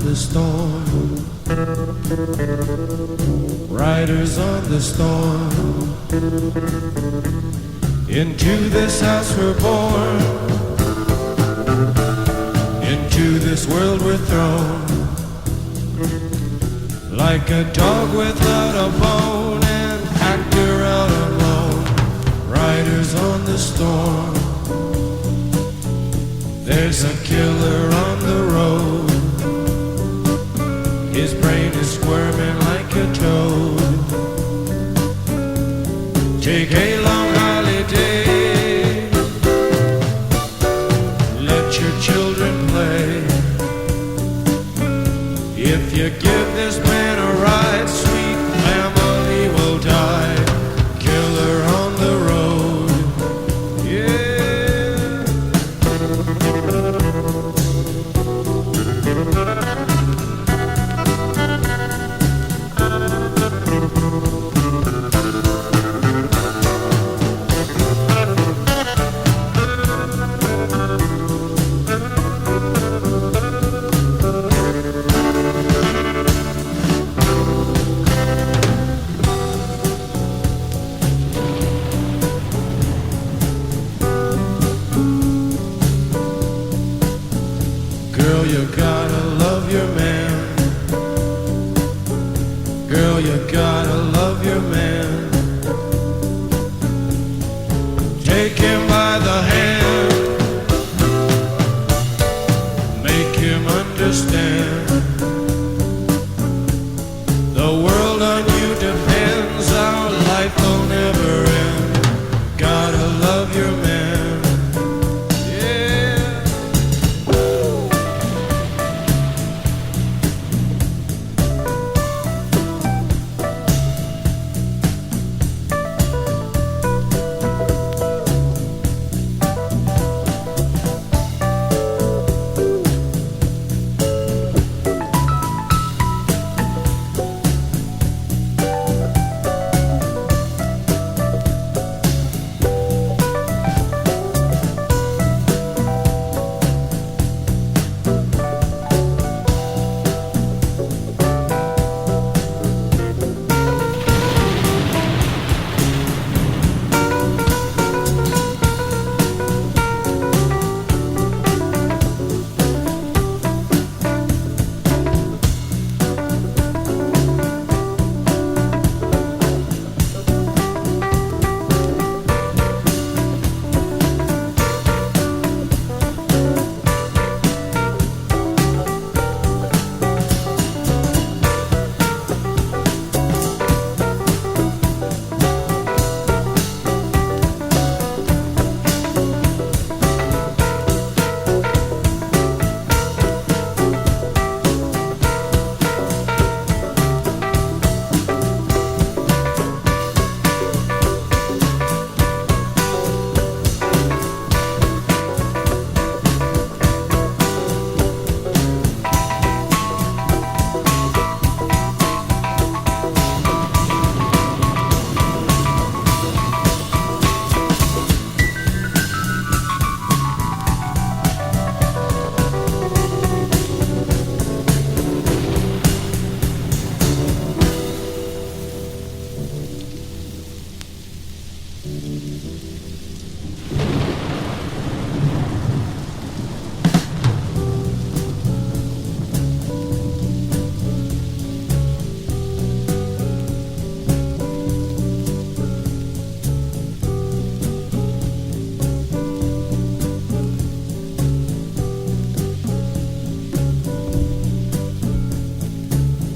the storm, riders on the storm. Into this house we're born, into this world we're thrown, like a dog without a bone, an actor out alone. Riders on the storm, there's a killer on the road. His brain is squirming like a toad. Take a long holiday, let your children play. If you give this man a ride, sweet family will die. Killer on the road, yeah. Girl, you gotta love your man. Girl, you gotta love your man. Take him by the hand, make him understand. The world on you depends, our life will never end. Gotta love your man.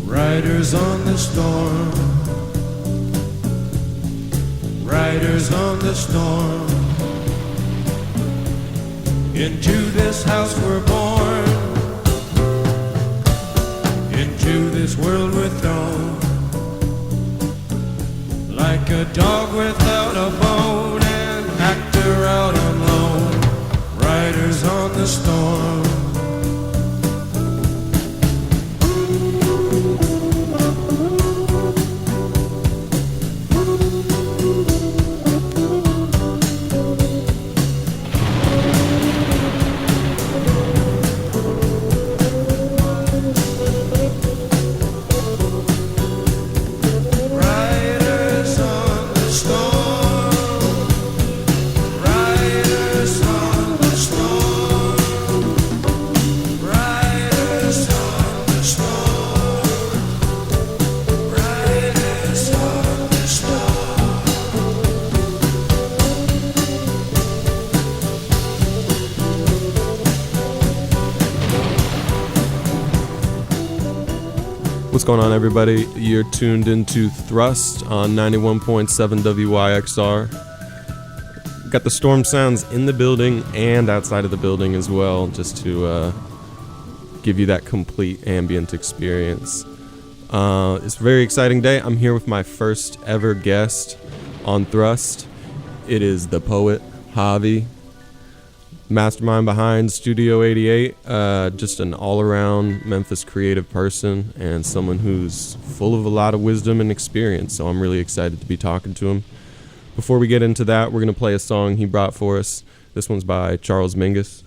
Riders on the storm, riders on the storm. Into this house we're born, into this world we're thrown, like a dog without a bone, an actor out alone. Riders on the storm. What's going on, everybody? You're tuned into Thrust on 91.7 WYXR. Got the storm sounds in the building and outside of the building as well, just to give you that complete ambient experience. It's a very exciting day. I'm here with my first ever guest on Thrust. It is the poet, Havi, mastermind behind Studio 88, just an all-around Memphis creative person and someone who's full of a lot of wisdom and experience, so I'm really excited to be talking to him. Before we get into that, we're going to play a song he brought for us. This one's by Charles Mingus.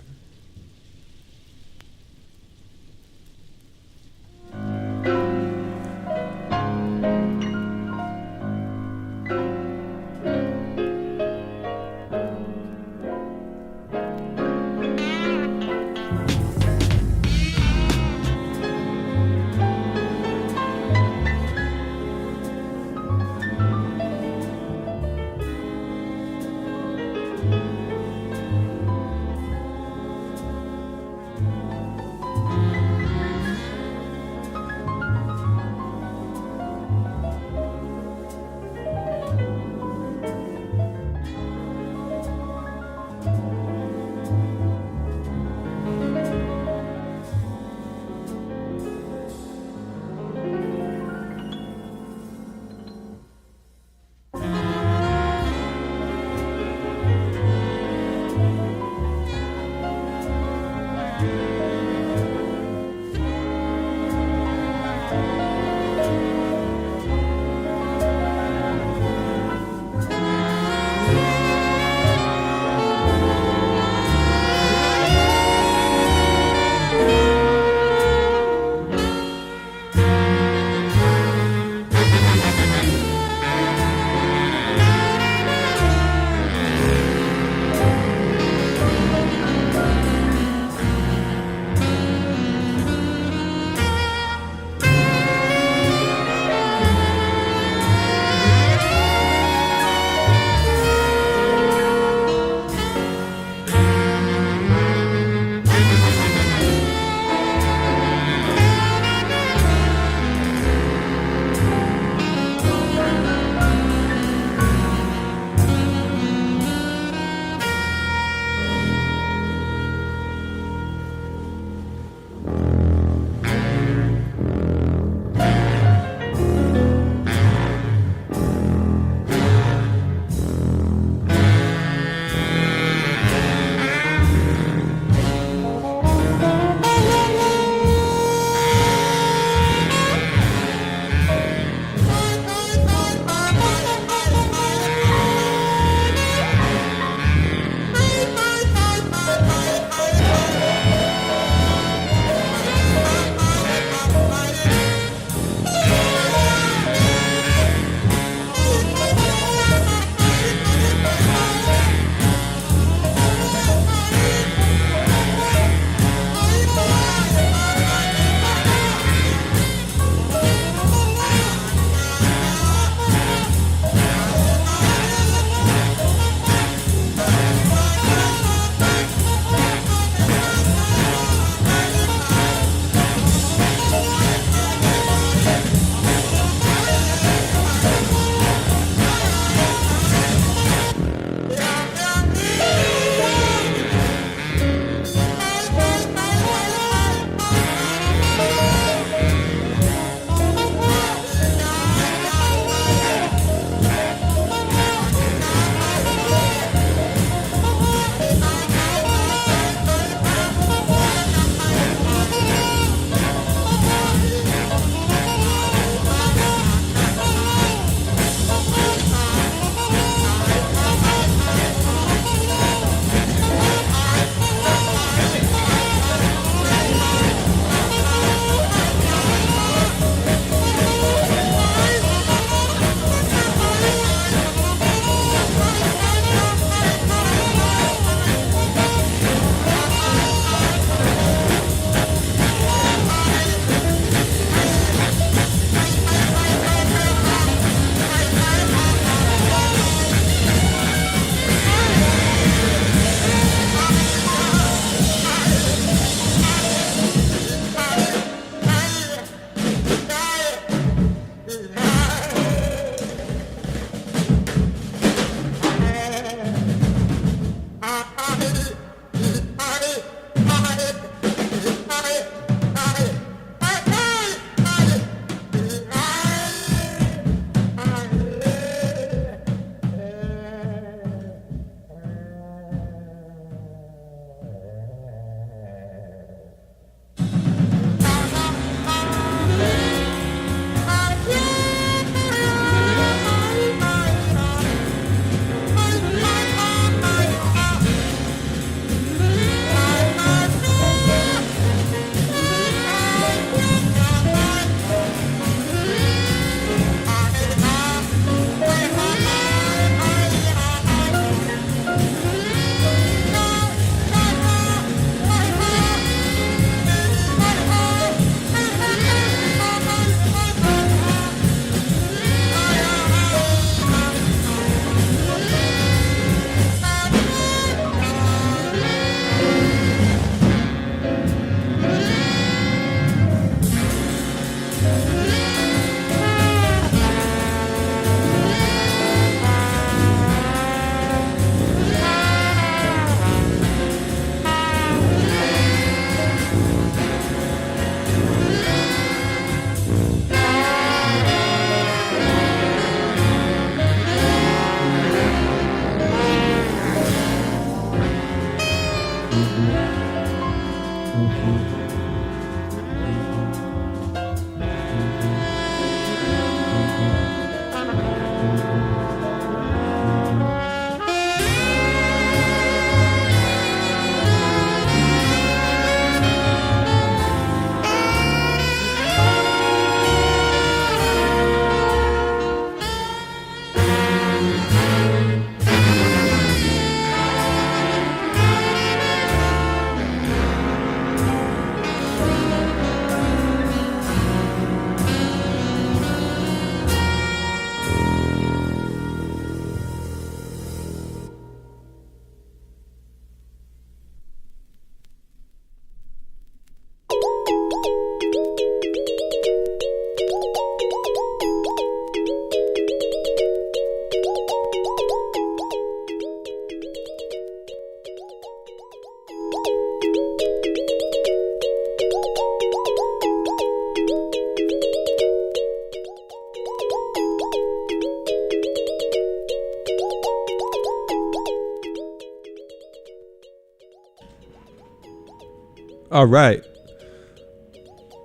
All right.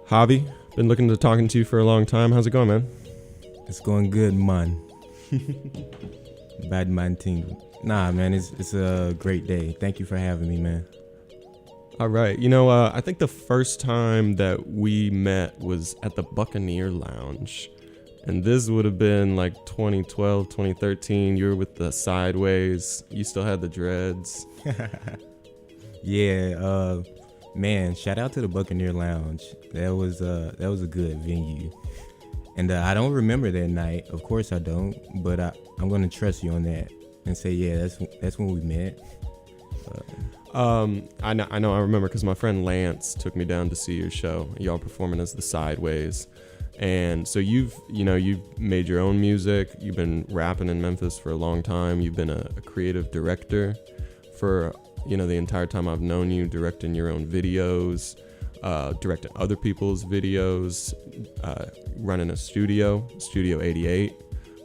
Javi, been looking to talking to you for a long time. How's it going, man? It's going good, man. Bad man thing. Nah, man, it's a great day. Thank you for having me, man. All right. I think the first time that we met was at the Buccaneer Lounge. And this would have been like 2012, 2013. You were with the Sideways. You still had the dreads. Yeah, man, shout out to the Buccaneer Lounge. That was a good venue. And I don't remember that night. Of course I don't, but I'm going to trust you on that and say, yeah, that's when we met. I know. I remember because my friend Lance took me down to see your show. Y'all performing as the Sideways. And so you've made your own music. You've been rapping in Memphis for a long time. You've been a creative director for, the entire time I've known you, directing your own videos, directing other people's videos, running a Studio 88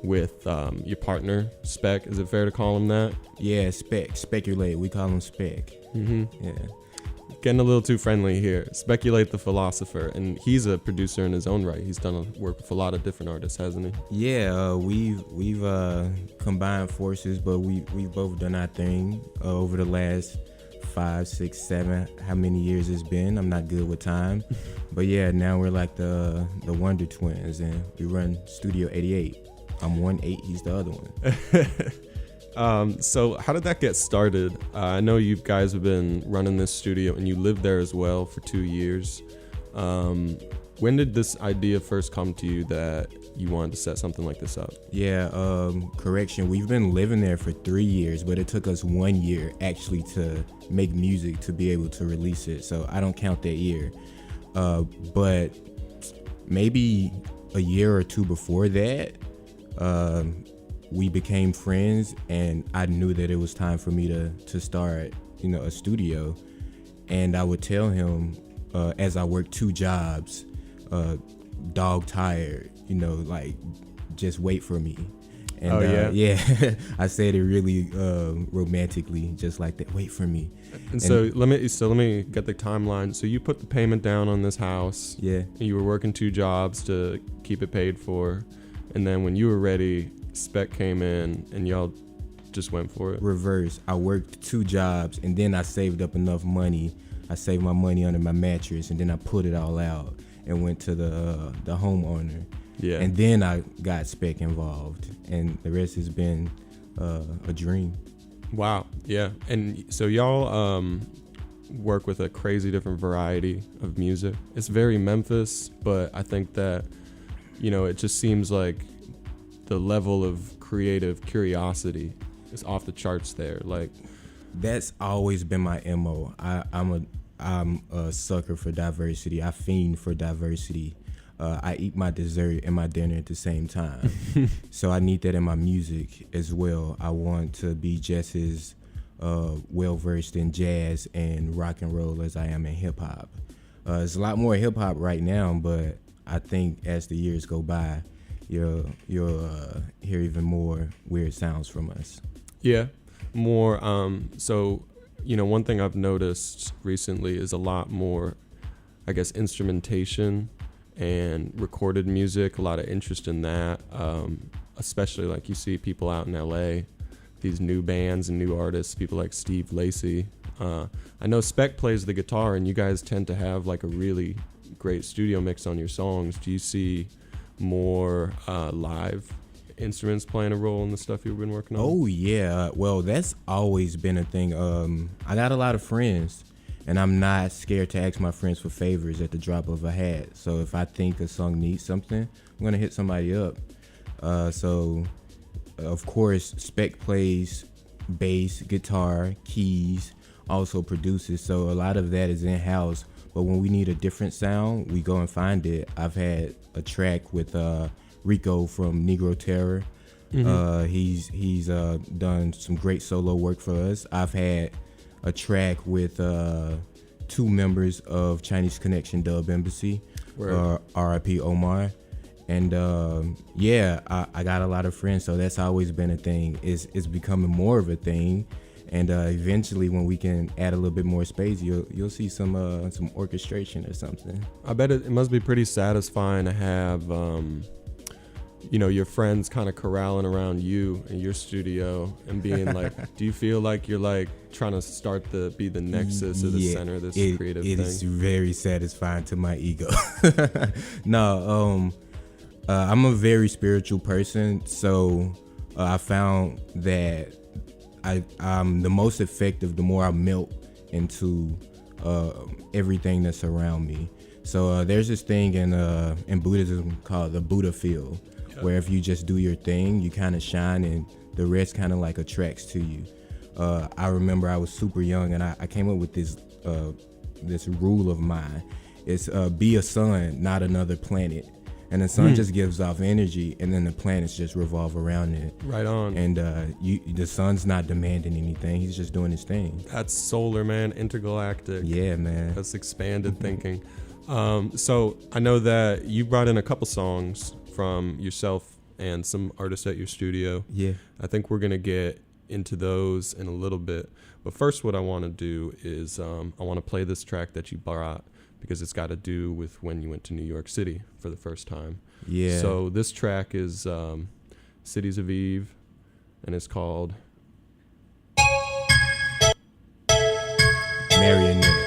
with your partner, Spec. Is it fair to call him that? Yeah, Speculate. We call him Spec. Mm-hmm. Yeah. Getting a little too friendly here. Speculate the Philosopher, and he's a producer in his own right. He's done work with a lot of different artists, hasn't he? Yeah, we've combined forces, but we've both done our thing over the last 5, 6, 7, how many years it's been. I'm not good with time, but yeah, now we're like the Wonder Twins, and we run Studio 88. I'm 1/8, he's the other one. So how did that get started? I know you guys have been running this studio and you lived there as well for 2 years. When did this idea first come to you that you wanted to set something like this up? Yeah, correction. We've been living there for 3 years, but it took us 1 year actually to make music to be able to release it. So I don't count that year. But maybe a year or two before that, we became friends, and I knew that it was time for me to start, a studio. And I would tell him, as I worked 2 jobs, dog tired, like just wait for me. And yeah, I said it really romantically, just like that. Wait for me. And so let me get the timeline. So you put the payment down on this house. Yeah. And you were working 2 jobs to keep it paid for, and then when you were ready, Spec came in and y'all just went for it. Reverse. I worked 2 jobs, and then I saved up enough money. I saved my money under my mattress, and then I put it all out and went to the homeowner. Yeah. And then I got Spec involved, and the rest has been a dream. Wow. Yeah. And so y'all work with a crazy different variety of music. It's very Memphis, but I think that, it just seems like the level of creative curiosity is off the charts there. Like, that's always been my MO. I'm a sucker for diversity. I fiend for diversity. I eat my dessert and my dinner at the same time. So I need that in my music as well. I want to be just as well versed in jazz and rock and roll as I am in hip hop. There's a lot more hip hop right now, but I think as the years go by, you'll hear even more weird sounds from us. Yeah, more. So, one thing I've noticed recently is a lot more, I guess, instrumentation and recorded music. A lot of interest in that, especially like you see people out in LA, these new bands and new artists, people like Steve Lacy. I know Spec plays the guitar, and you guys tend to have like a really great studio mix on your songs. Do you see more live instruments playing a role in the stuff you've been working on? Oh yeah, well, that's always been a thing. I got a lot of friends, and I'm not scared to ask my friends for favors at the drop of a hat. So if I think a song needs something, I'm gonna hit somebody up. So of course, Spec plays bass, guitar, keys, also produces, so a lot of that is in-house. But when we need a different sound, we go and find it. I've had a track with Rico from Negro Terror. Mm-hmm. He's done some great solo work for us. I've had a track with 2 members of Chinese Connection Dub Embassy, R.I.P. Omar. And I got a lot of friends, so that's always been a thing. It's becoming more of a thing. And eventually, when we can add a little bit more space, you'll see some orchestration or something. I bet it must be pretty satisfying to have, your friends kind of corralling around you in your studio and being like, do you feel like you're like trying to be the nexus or the center of this creative thing? It is very satisfying to my ego. No, I'm a very spiritual person, so I found that I'm the most effective the more I melt into everything that's around me. So there's this thing in Buddhism called the Buddha field, where if you just do your thing, you kind of shine and the rest kind of like attracts to you. I remember I was super young and I came up with this rule of mine. It's be a sun, not another planet. And the sun just gives off energy, and then the planets just revolve around it. Right on. And the sun's not demanding anything; he's just doing his thing. That's solar, man. Intergalactic. Yeah, man. That's expanded thinking. So I know that you brought in a couple songs from yourself and some artists at your studio. Yeah. I think we're gonna get into those in a little bit. But first, what I want to do is I want to play this track that you brought, because it's got to do with when you went to New York City for the first time. Yeah. So this track is Cities of Eve, and it's called Marionette.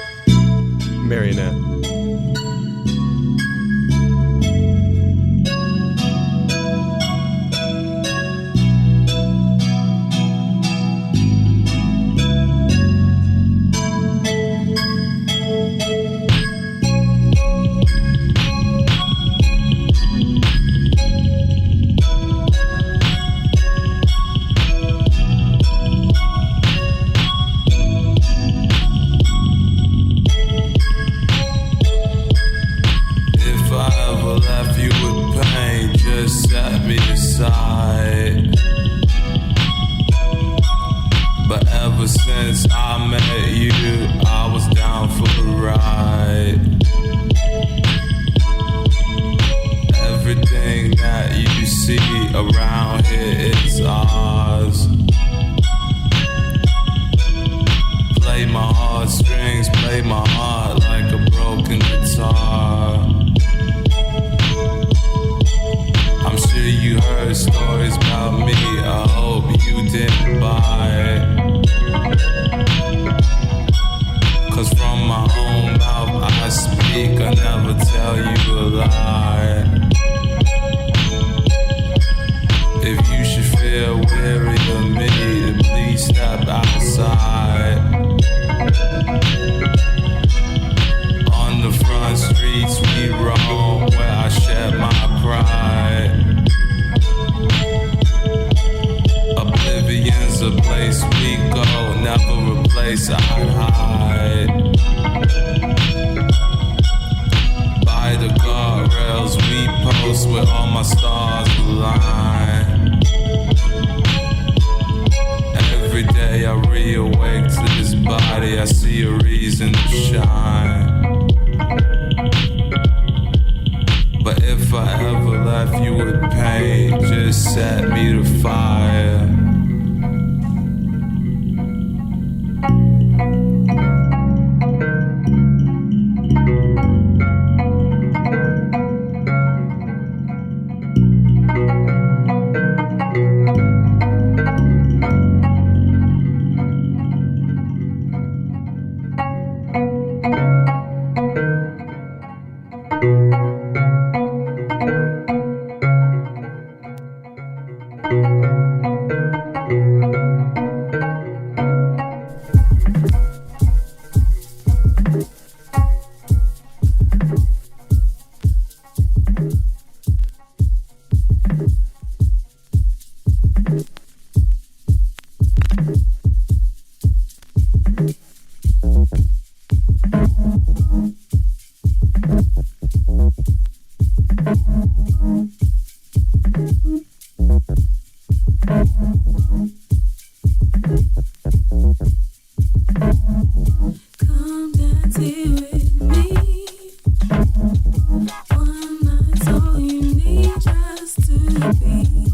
One night's all you need just to be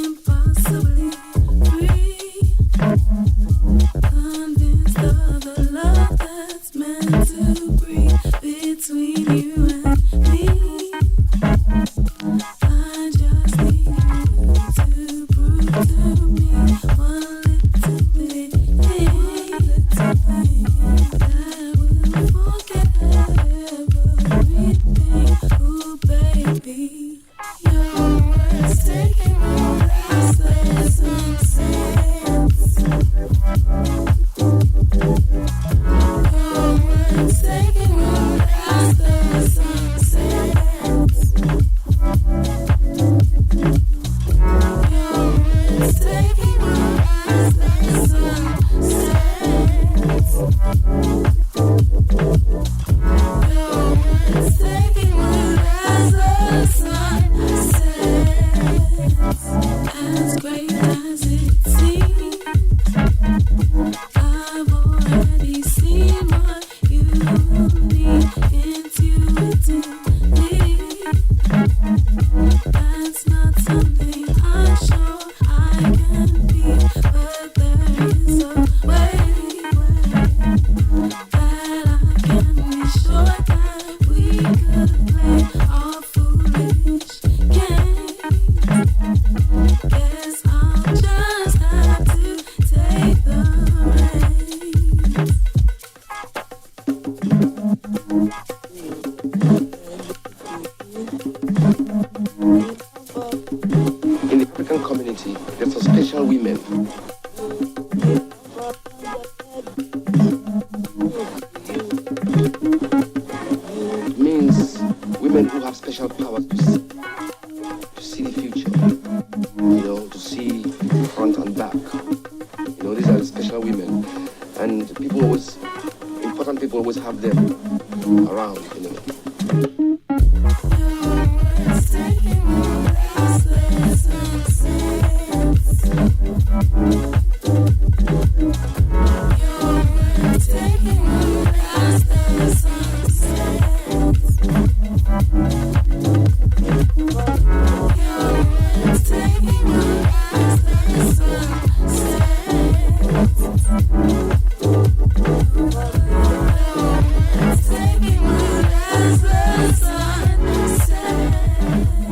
impossibly African community, there's some special women. It means women who have special powers to see the future, to see front and back. These are the special women, and important people always have them around.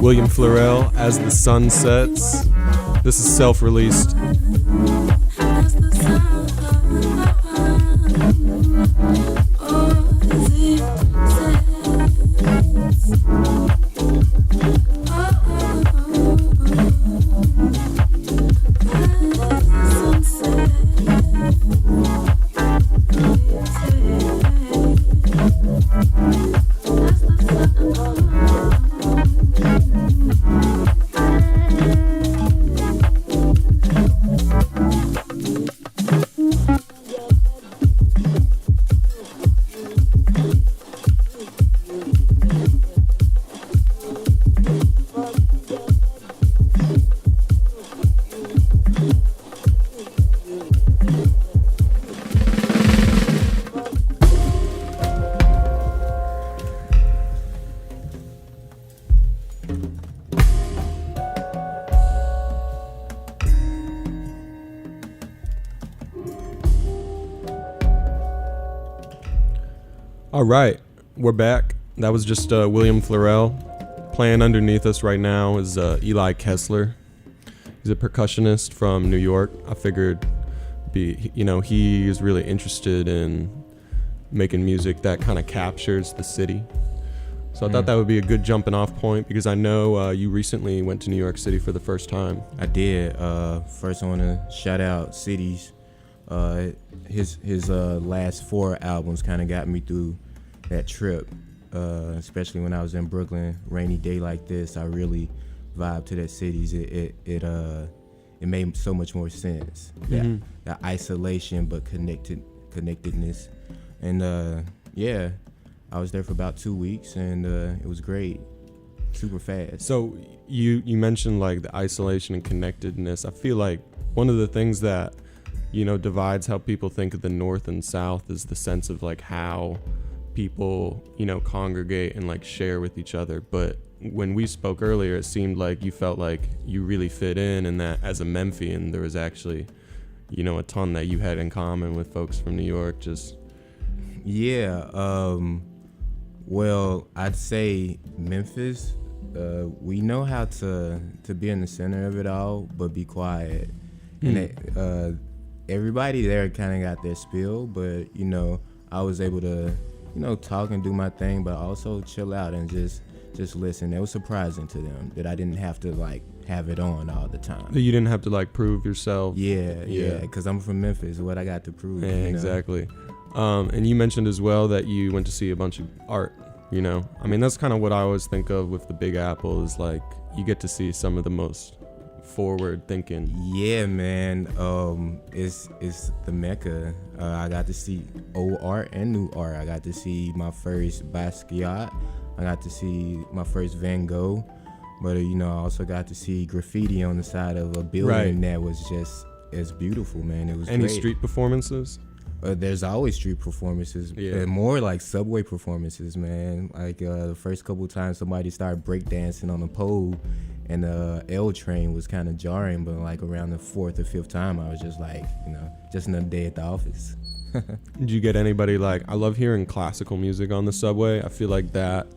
William Florell, As the Sun Sets. This is self-released. All right, we're back. That was just William Florell. Playing underneath us right now is Eli Kessler. He's a percussionist from New York. I figured, he is really interested in making music that kind of captures the city. So I thought that would be a good jumping off point because I know you recently went to New York City for the first time. I did. First, I want to shout out Cities. His last 4 albums kind of got me through that trip, especially when I was in Brooklyn. Rainy day like this, I really vibe to that Cities. It made so much more sense. That isolation but connectedness, and I was there for about 2 weeks, and it was great, super fast. So you mentioned like the isolation and connectedness. I feel like one of the things that divides how people think of the North and South is the sense of like how people, congregate and like share with each other. But when we spoke earlier, it seemed like you felt like you really fit in, and that as a Memphian, there was actually, a ton that you had in common with folks from New York. Well, I'd say Memphis, we know how to be in the center of it all, but be quiet. And everybody there kind of got their spiel, but I was able to talk and do my thing, but also chill out and just listen. It was surprising to them that I didn't have to like have it on all the time. You didn't have to like prove yourself. Yeah, because I'm from Memphis. What I got to prove. Yeah, exactly. And you mentioned as well that you went to see a bunch of art. I mean, that's kind of what I always think of with the Big Apple, is like you get to see some of the most forward thinking. Yeah, man. It's the Mecca. I got to see old art and new art. I got to see my first Basquiat. I got to see my first Van Gogh. But I also got to see graffiti on the side of a building that was just as beautiful, man. It was Any great. Street performances? There's always street performances, and more like subway performances, man. Like the first couple times somebody started breakdancing on the pole, and the L train was kind of jarring, but like around the 4th or 5th time, I was just like, just another day at the office. Did you get anybody like, I love hearing classical music on the subway. I feel like that,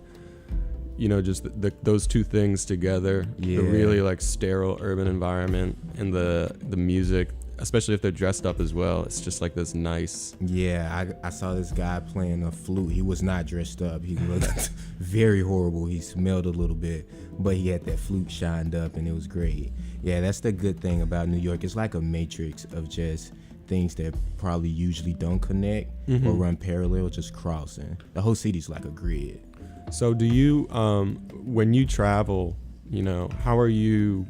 just those two things together, the really like sterile urban environment and the music especially if they're dressed up as well. It's just like this nice. Yeah, I saw this guy playing a flute. He was not dressed up. He looked very horrible. He smelled a little bit, but he had that flute shined up, and it was great. Yeah, that's the good thing about New York. It's like a matrix of just things that probably usually don't connect or run parallel, just crossing. The whole city's like a grid. So do you, when you travel, how are you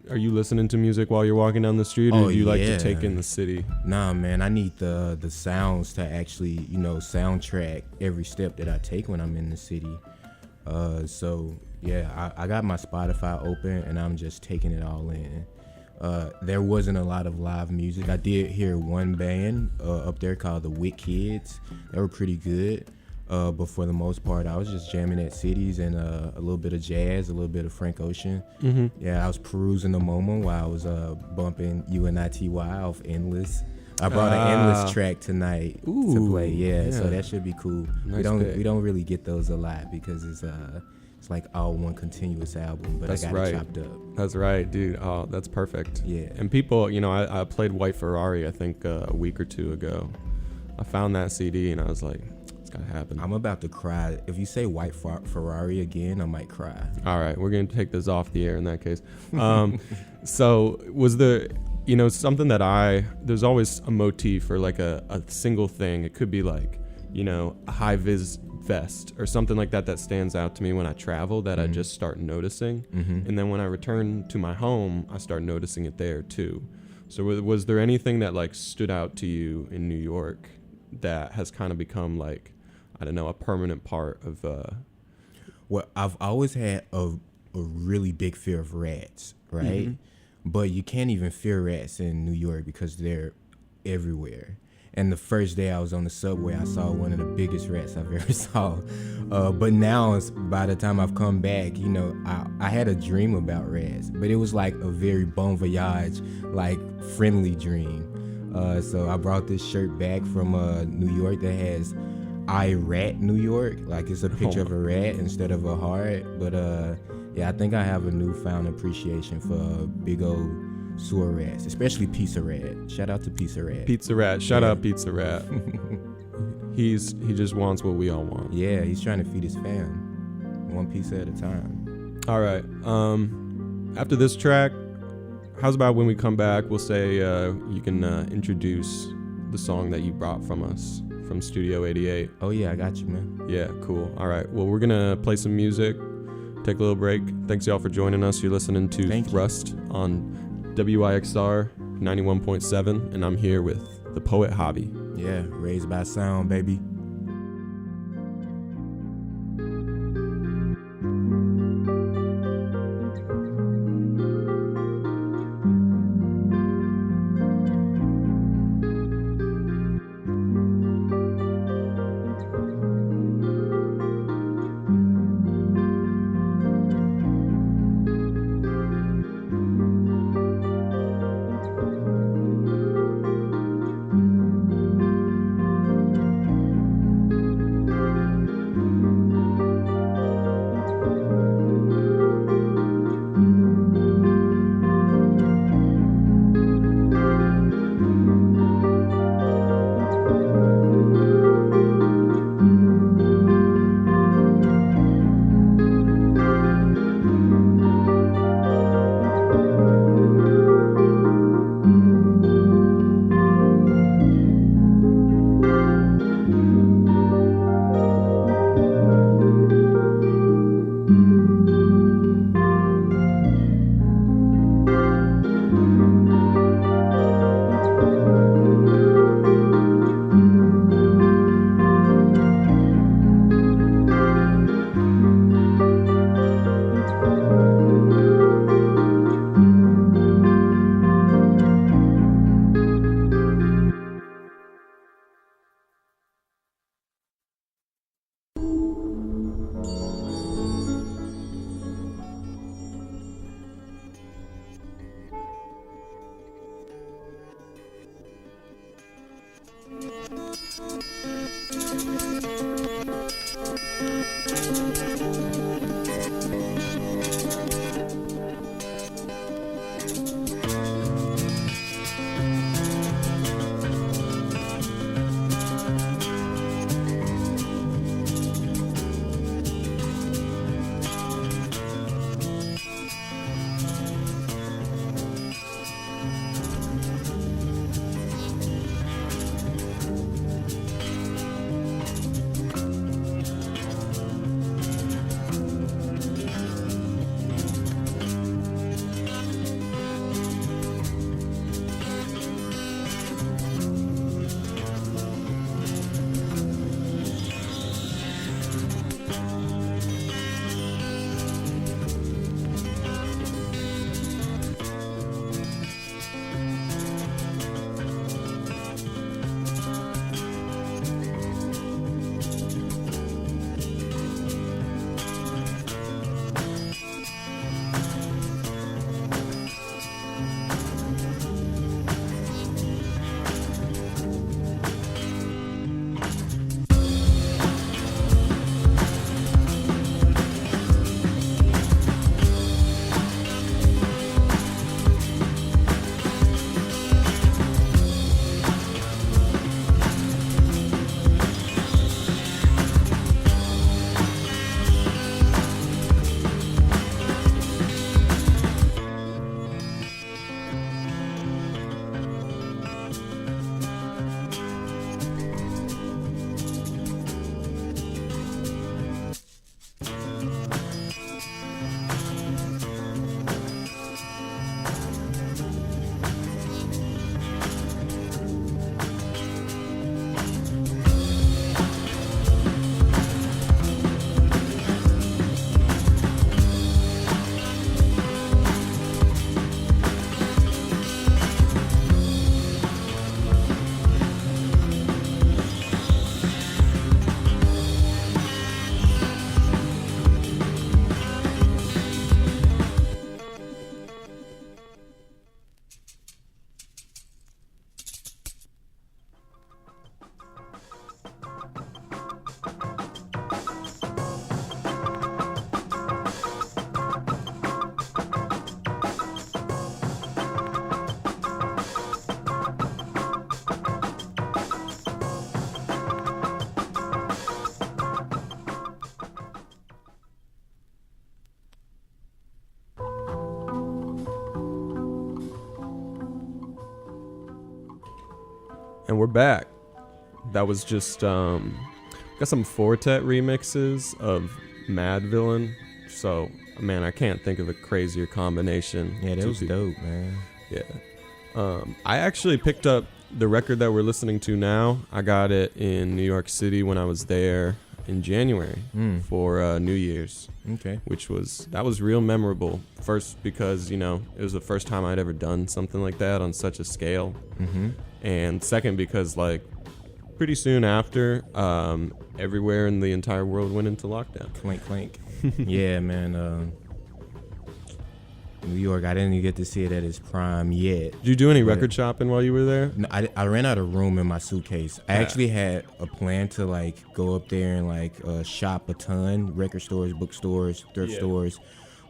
listening to music while you're walking down the street, or do you like to take in the city? Nah, man, I need the sounds to actually, soundtrack every step that I take when I'm in the city. So yeah, I got my Spotify open and I'm just taking it all in. There wasn't a lot of live music. I did hear one band up there called the WYXR. They were pretty good. But for the most part, I was just jamming at cities and a little bit of jazz, a little bit of Frank Ocean. Yeah, I was perusing the moment while I was bumping UNITY off Endless. I brought an Endless track tonight to play. Yeah, so that should be cool. Nice we don't really get those a lot because it's like all one continuous album, but That's I got right. it chopped up. That's right, dude. Oh, that's perfect. Yeah. And people, I played White Ferrari, I think a week or two ago. I found that CD and I was like, it's gotta happen. I'm about to cry. If you say White Ferrari again, I might cry. All right, we're gonna take this off the air in that case. So was there, something that there's always a motif or like a single thing. It could be like, a high vis vest or something like that stands out to me when I travel that I just start noticing. And then when I return to my home, I start noticing it there too. So was there anything that like stood out to you in New York that has kind of become like, I don't know, a permanent part of Well, I've always had a really big fear of rats, right? But you can't even fear rats in New York because they're everywhere. And the first day I was on the subway, I saw one of the biggest rats I've ever saw. But now, by the time I've come back, I had a dream about rats, but it was like a very bon voyage, like friendly dream. So I brought this shirt back from New York that has I Rat New York. Like it's a picture of a rat instead of a heart. But yeah, I think I have a newfound appreciation for big old sewer rats, especially Pizza Rat. Shout out to Pizza Rat. Pizza Rat. Shout out Pizza Rat. He just wants what we all want. Yeah, he's trying to feed his fam, one pizza at a time. All right. After this track, how's about when we come back, we'll say you can introduce the song that you brought from us from Studio 88. Oh yeah, I got you, man. Yeah, cool. All right. Well, we're gonna play some music, take a little break. Thanks y'all for joining us. You're listening to Thrust on WYXR 91.7, and I'm here with the poet Havi. Yeah, raised by sound, baby. And we're back. That was just got some Fortet remixes of Mad Villain. So man, I can't think of a crazier combination. Yeah, that was dope, man. Yeah. I actually picked up the record that we're listening to now. I got it in New York City when I was there in January for New Year's. Okay. That was real memorable. First because, it was the first time I'd ever done something like that on such a scale. Mm-hmm. And second because pretty soon after, everywhere in the entire world went into lockdown. Clank, clank. Yeah, man. New York, I didn't even get to see it at its prime yet. Did you do any record shopping while you were there? No, I ran out of room in my suitcase. I actually had a plan to go up there and shop a ton, record stores, bookstores, thrift stores,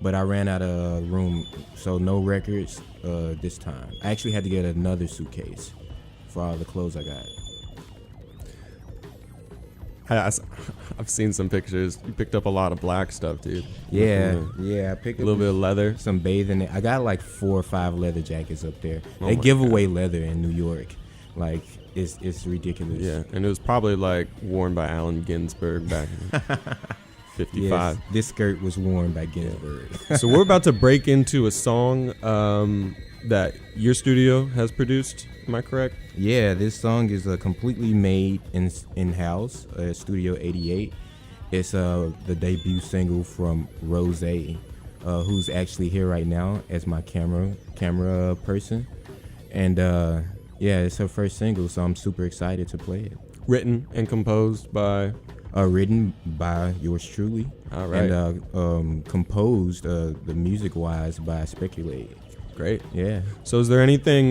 but I ran out of room, so no records this time. I actually had to get another suitcase for all the clothes I got. I've seen some pictures. You picked up a lot of black stuff, dude. Yeah, I picked A up little bit of leather. some bathing. I got 4 or 5 leather jackets up there. Oh They my give God. away leather in New York. It's ridiculous. Yeah, and it was probably worn by Allen Ginsberg back in 55. Yes, this skirt was worn by Ginsberg. So we're about to break into a song that your studio has produced. Am I correct? Yeah, this song is completely made in-house, Studio 88. It's the debut single from Rose, who's actually here right now as my camera person. And yeah, it's her first single, so I'm super excited to play it. Written and composed by... Written by yours truly. All right. And composed, the music-wise, by Speculate. Great. Yeah. So is there anything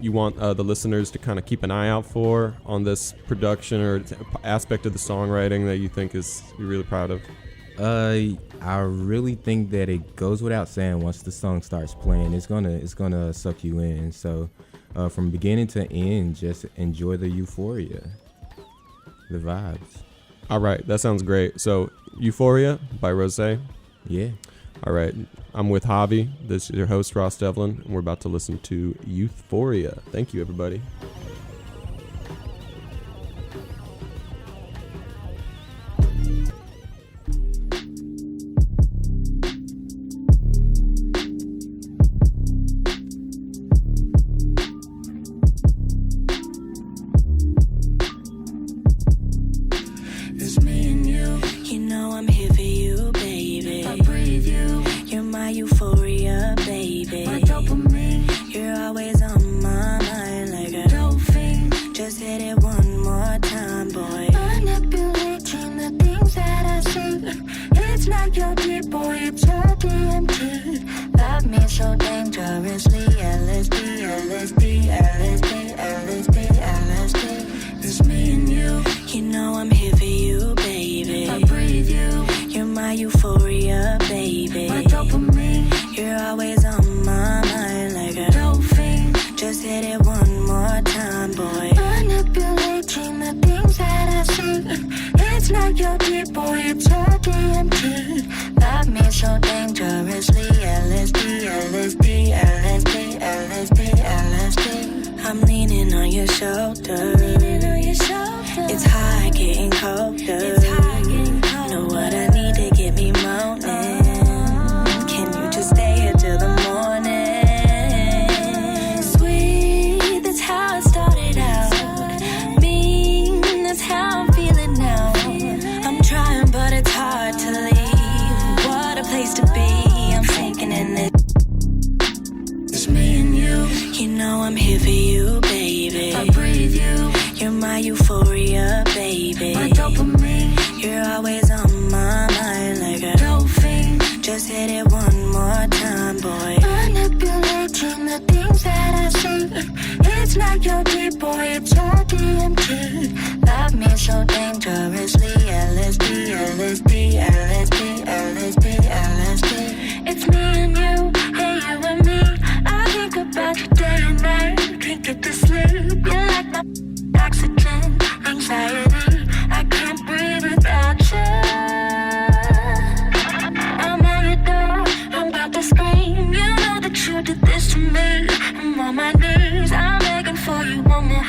you want the listeners to kind of keep an eye out for on this production or aspect of the songwriting that you think you're really proud of? I really think that it goes without saying, once the song starts playing, it's gonna suck you in. So from beginning to end, just enjoy the euphoria, the vibes. All right, that sounds great. So Euphoria by Rose. Yeah. All right, I'm with Havi. This is your host, Ross Devlin, and we're about to listen to Euphoria. Thank you, everybody. It's me and you. You know I'm here for you, baby. I breathe you. You're my euphoria, baby. My dopamine. You're always on my mind like a Dolphin. Just hit it one more time, boy. Manipulating the things that I see. It's not your deep boy, it's your DMT. Love me so dangerously. LSD, LSD, LSD, LSD, LSD. It's me and you. You know I'm here for you, baby. I breathe you. You're my euphoria, baby. My dopamine. You're always on my mind like a Dolphin. Just hit it one more time, boy. Manipulating the things that I see. It's not your deep boy, it's your DMT. Love me so dangerously. LSD, LSD, LSD, LSD, LSD. I'm leaning on your shoulder. It's hot, getting colder. Know what I need to get me moaning. Can you just stay here till the morning? Sweet, that's how it started out. Mean, that's how I'm feeling now. I'm trying, but it's hard to leave. What a place to be. I'm sinking in this. It's me and you. You know I'm here for you, baby. I breathe you. You're my euphoria, baby. My dopamine. You're always on my mind like a Dolphin. Just hit it one more time, boy. Manipulating the things that I see. It's not your deep boy, it's your DMT. Love me so dangerously. LSD, LSD, LSD, LSD, LSD. It's me and you, hey you and me. I think about you day and night. Can't get to sleep. You're like my oxygen, anxiety. I can't breathe without you. I'm at your door, I'm about to scream. You know that you did this to me. I'm on my knees, I'm begging for you one more.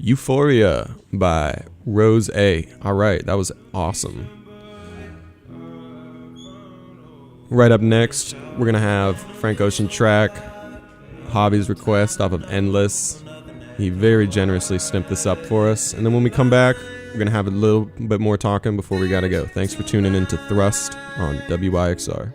Euphoria by Rose A. All right, that was awesome. Right up next, we're going to have Frank Ocean track, Havi's request off of Endless. He very generously snipped this up for us. And then when we come back, we're going to have a little bit more talking before we got to go. Thanks for tuning in to Thrust on WYXR.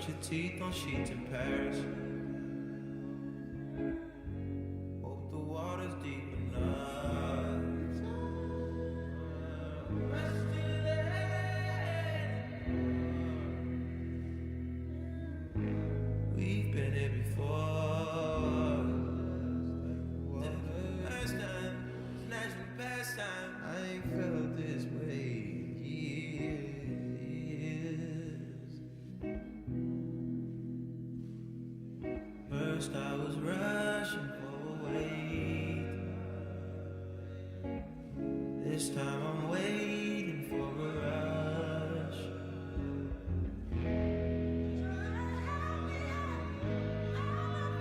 Your teeth on sheets in Paris. Hope the water's deep enough. We've been here before. Last time, snatching past time. I ain't felt this way. First I was rushing for a wait. This time I'm waiting for a rush.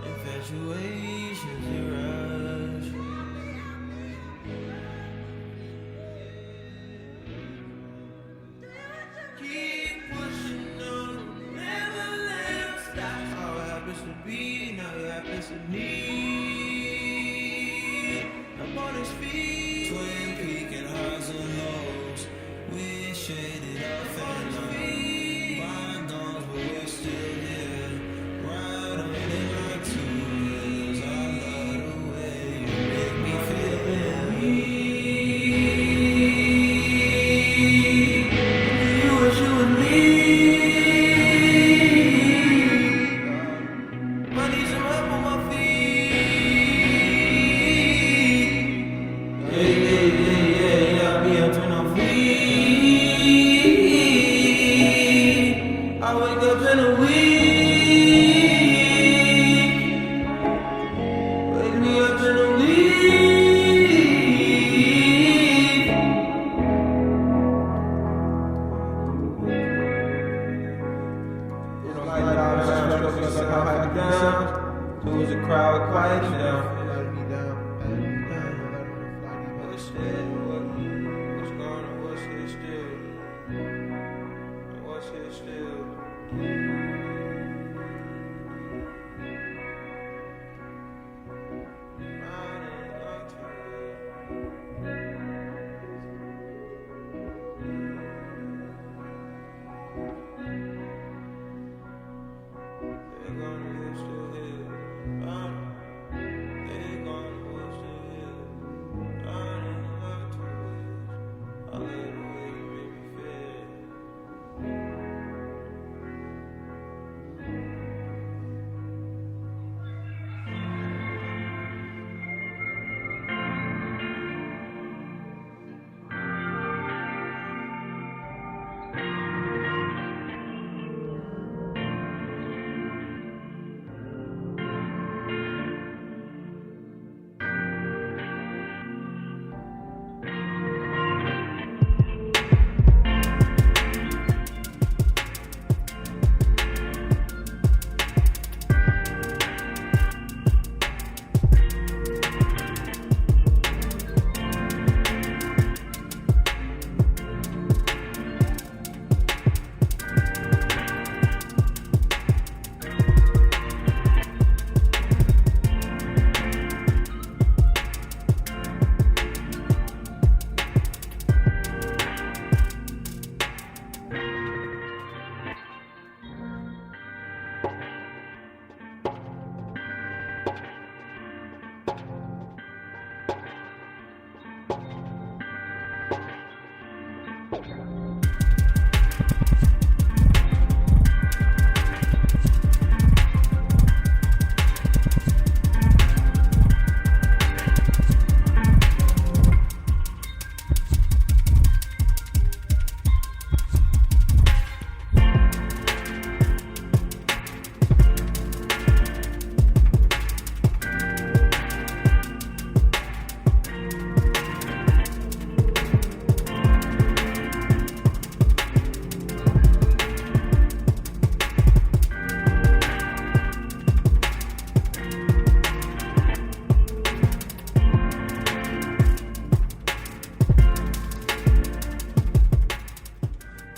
Infatuation's a rush. Keep pushing on, never let it stop. How it happens to be, now it happens to me. I'm on his feet, twin peak and highs and lows. We shaded off and bygones, but we're still here. Right on in like 2 years. I love the way you make me feel me. You wish you and me. I need some help on my feet. Yeah, me up when I'm free. I wake up in a week. Wake me up in a week. You know, like that, I down. Lose the crowd, quiet you down. Let me down. What's that? What's going on? What's here still? What's here still? They're gonna wish to hear. They're gonna wish to hear. I don't have to wish. I love the way you make me feel.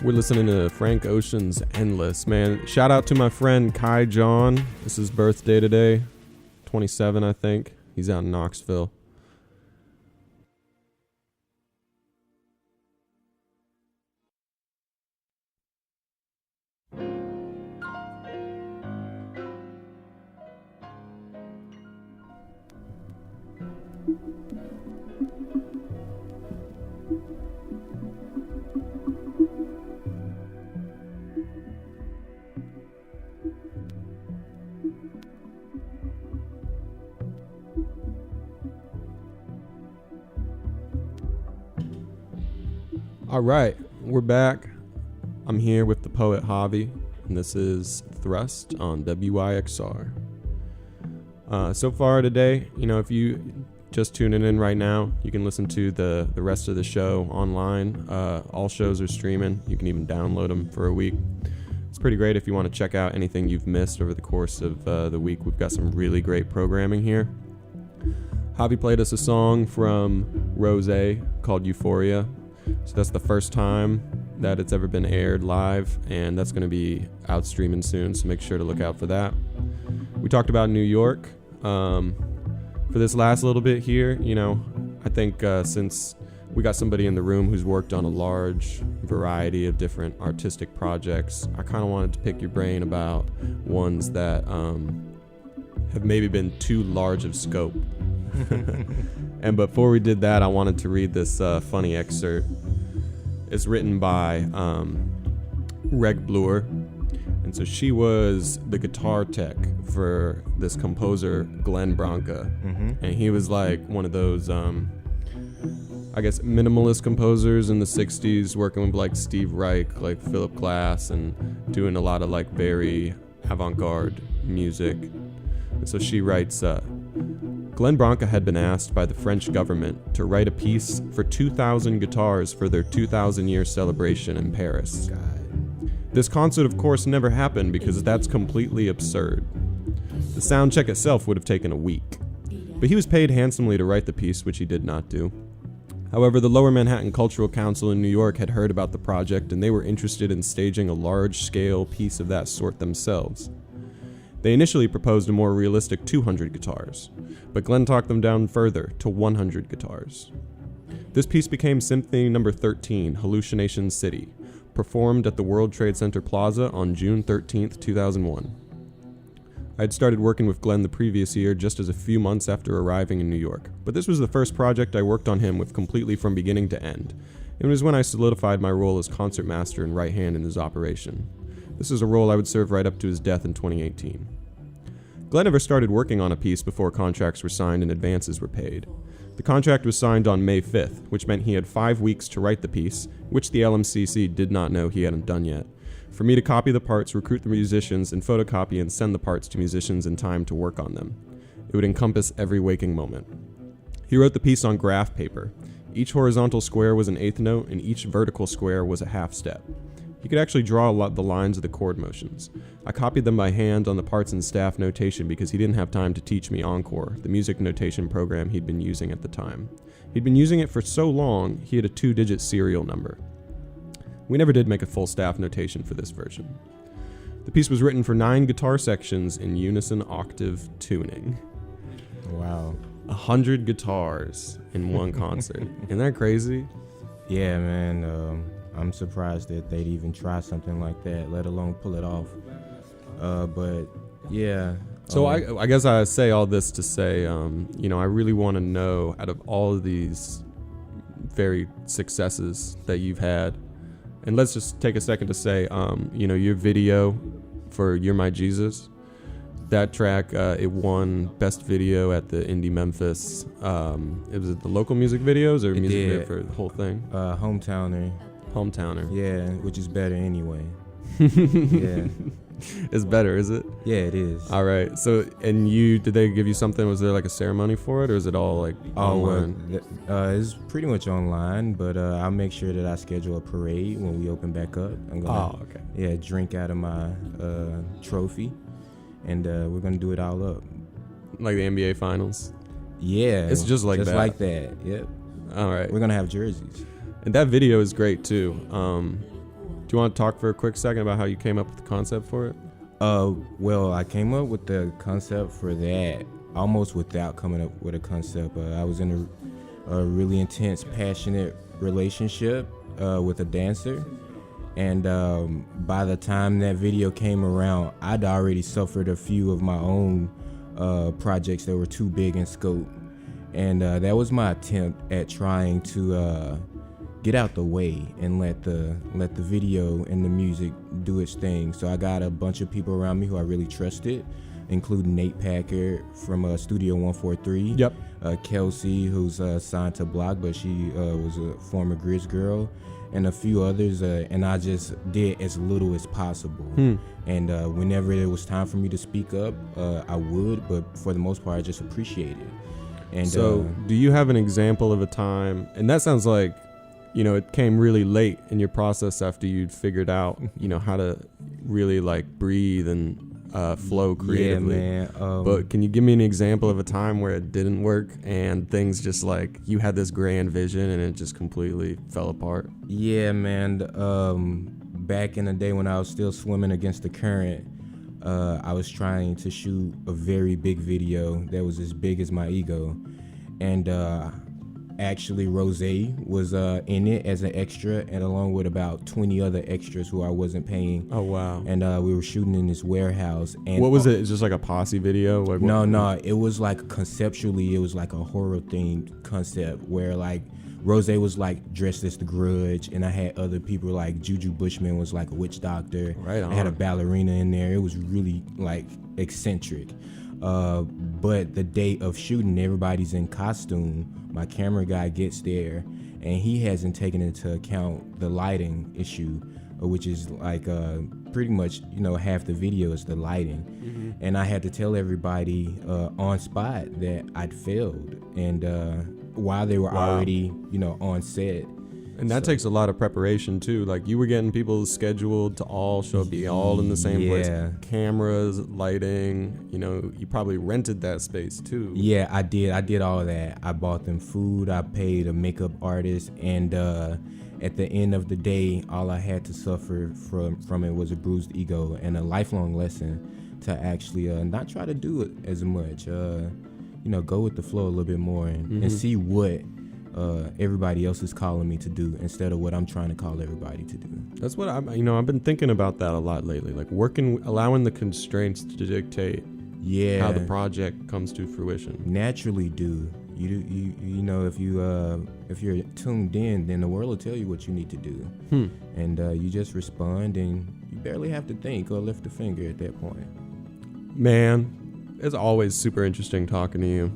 We're listening to Frank Ocean's Endless, man. Shout out to my friend Kai John. It's his birthday today. 27, I think. He's out in Knoxville. All right, we're back. I'm here with the poet Havi, and this is Thrust on WYXR. So far today, if you just tuning in right now, you can listen to the rest of the show online. All shows are streaming. You can even download them for a week. It's pretty great if you want to check out anything you've missed over the course of the week. We've got some really great programming here. Havi played us a song from Rose called Euphoria. So that's the first time that it's ever been aired live, and that's going to be out streaming soon, so make sure to look out for that. We talked about New York. For this last little bit here, I think since we got somebody in the room who's worked on a large variety of different artistic projects, I kind of wanted to pick your brain about ones that have maybe been too large of scope. And before we did that, I wanted to read this funny excerpt. It's written by Reg Bluer, and so she was the guitar tech for this composer Glenn Branca, and he was like one of those I guess minimalist composers in the 60s, working with like Steve Reich, like Philip Glass, and doing a lot of like very avant-garde music. And so she writes, Glenn Branca had been asked by the French government to write a piece for 2,000 guitars for their 2,000-year celebration in Paris. This concert, of course, never happened because that's completely absurd. The sound check itself would have taken a week. But he was paid handsomely to write the piece, which he did not do. However, the Lower Manhattan Cultural Council in New York had heard about the project, and they were interested in staging a large-scale piece of that sort themselves. They initially proposed a more realistic 200 guitars, but Glenn talked them down further to 100 guitars. This piece became Symphony No. 13, Hallucination City, performed at the World Trade Center Plaza on June 13, 2001. I had started working with Glenn the previous year just as a few months after arriving in New York, but this was the first project I worked on him with completely from beginning to end. It was when I solidified my role as concertmaster and right hand in his operation. This is a role I would serve right up to his death in 2018. Glenn never started working on a piece before contracts were signed and advances were paid. The contract was signed on May 5th, which meant he had 5 weeks to write the piece, which the LMCC did not know he hadn't done yet, for me to copy the parts, recruit the musicians, and photocopy and send the parts to musicians in time to work on them. It would encompass every waking moment. He wrote the piece on graph paper. Each horizontal square was an eighth note, and each vertical square was a half step. He could actually draw the lines of the chord motions. I copied them by hand on the parts and staff notation because he didn't have time to teach me Encore, the music notation program he'd been using at the time. He'd been using it for so long, he had a 2-digit serial number. We never did make a full staff notation for this version. The piece was written for 9 guitar sections in unison octave tuning. Wow. 100 guitars in one concert. Isn't that crazy? Yeah, man. I'm surprised that they'd even try something like that, let alone pull it off. But yeah. So I guess I say all this to say, I really want to know, out of all of these very successes that you've had, and let's just take a second to say, your video for You're My Jesus, that track, it won Best Video at the Indie Memphis. It was the local music videos or music video for the whole thing? Hometowner. Yeah, which is better anyway. Yeah. It's better, is it? Yeah, it is. All right. So, and did they give you something? Was there like a ceremony for it, or is it all like online? It's pretty much online, but I'll make sure that I schedule a parade when we open back up. I'm gonna, drink out of my trophy, and we're gonna do it all up. Like the NBA Finals? Yeah. It's just like that. Just like that, yep. All right. We're gonna have jerseys. And that video is great too. Do you want to talk for a quick second about how you came up with the concept for it? Well, I came up with the concept for that almost without coming up with a concept. I was in a really intense, passionate relationship with a dancer. And by the time that video came around, I'd already suffered a few of my own projects that were too big in scope. And that was my attempt at trying to get out the way and let the video and the music do its thing. So I got a bunch of people around me who I really trusted, including Nate Packard from Studio 143. Yep. Kelsey, who's signed to Block, but she was a former Grizz girl, and a few others. And I just did as little as possible. And whenever it was time for me to speak up, I would, but for the most part, I just appreciate it. And so do you have an example of a time, and that sounds like, you know, it came really late in your process after you'd figured out, you know, how to really like breathe and flow creatively. Yeah, man. But can you give me an example of a time where it didn't work and things just like you had this grand vision and it just completely fell apart? Yeah, man. Back in the day when I was still swimming against the current, I was trying to shoot a very big video that was as big as my ego. And actually, Rose was in it as an extra, and along with about 20 other extras who I wasn't paying. Oh, wow. And we were shooting in this warehouse. And what was it? It's just like a posse video? Like, no. It was like conceptually, it was like a horror themed concept where like Rose was like dressed as the Grudge, and I had other people like Juju Bushman was like a witch doctor. Right on. I had a ballerina in there. It was really like eccentric. But the day of shooting, everybody's in costume. My camera guy gets there, and he hasn't taken into account the lighting issue, which is like pretty much, you know, half the video is the lighting. And I had to tell everybody on spot that I'd failed, and while they were already, you know, on set. And that takes a lot of preparation too. Like you were getting people scheduled to all show up, be all in the same place. Cameras, lighting, you know, you probably rented that space too. Yeah, I did. I did all of that. I bought them food. I paid a makeup artist. And at the end of the day, all I had to suffer from it was a bruised ego and a lifelong lesson to actually not try to do it as much. You know, go with the flow a little bit more and see what everybody else is calling me to do instead of what I'm trying to call everybody to do. That's what I've been thinking about that a lot lately. Like allowing the constraints to dictate how the project comes to fruition. Naturally do. You know, if you're tuned in, then the world will tell you what you need to do. And you just respond, and you barely have to think or lift a finger at that point. Man, it's always super interesting talking to you.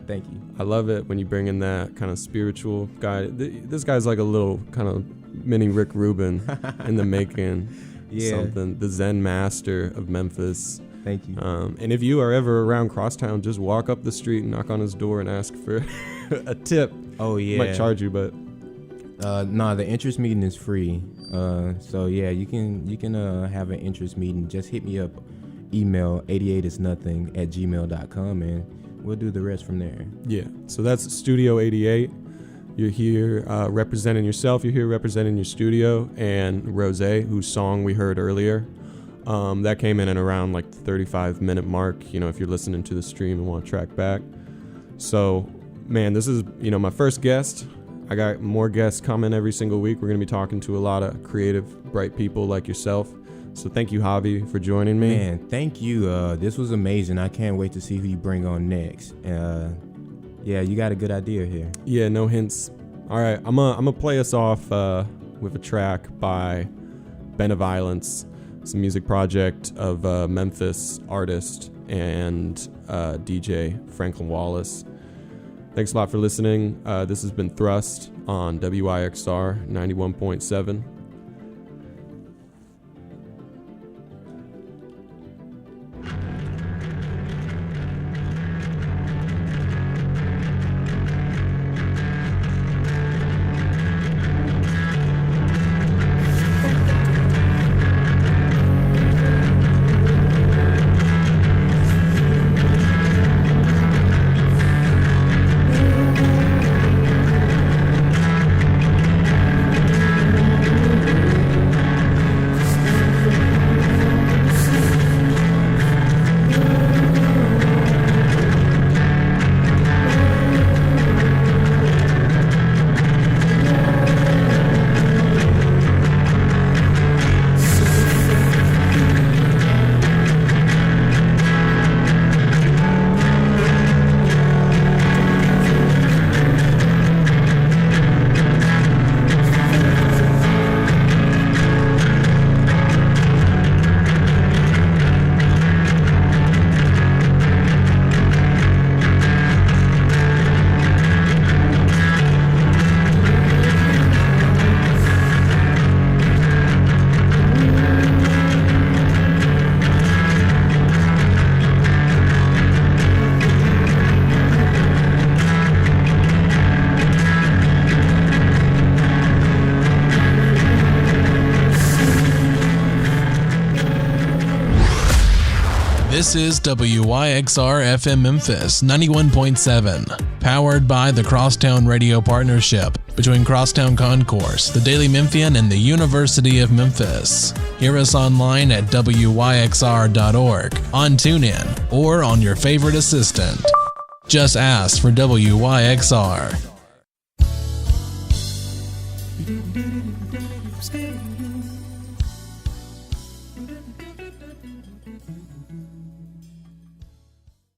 Thank you. I love it when you bring in that kind of spiritual guy. This guy's like a little kind of mini Rick Rubin in the making. Something. The Zen master of Memphis. Thank you. And if you are ever around Crosstown, just walk up the street and knock on his door and ask for a tip. Oh, yeah. Might charge you, but... No, the interest meeting is free. So, yeah, you can have an interest meeting. Just hit me up. Email 88isnothing@gmail.com, and we'll do the rest from there. Yeah. So that's Studio 88. You're here representing yourself. You're here representing your studio. And Rose, whose song we heard earlier, that came in at around like the 35-minute mark, you know, if you're listening to the stream and want to track back. So, man, this is, you know, my first guest. I got more guests coming every single week. We're going to be talking to a lot of creative, bright people like yourself. So thank you, Havi, for joining me. Man, thank you. This was amazing. I can't wait to see who you bring on next. Yeah, you got a good idea here. Yeah, no hints. All right, I'm gonna play us off with a track by Benevolence. It's a music project of Memphis artist and DJ Franklin Wallace. Thanks a lot for listening. This has been Thrust on WYXR 91.7. This is WYXR FM Memphis 91.7, powered by the Crosstown Radio Partnership between Crosstown Concourse, the Daily Memphian, and the University of Memphis. Hear us online at WYXR.org, on TuneIn, or on your favorite assistant. Just ask for WYXR.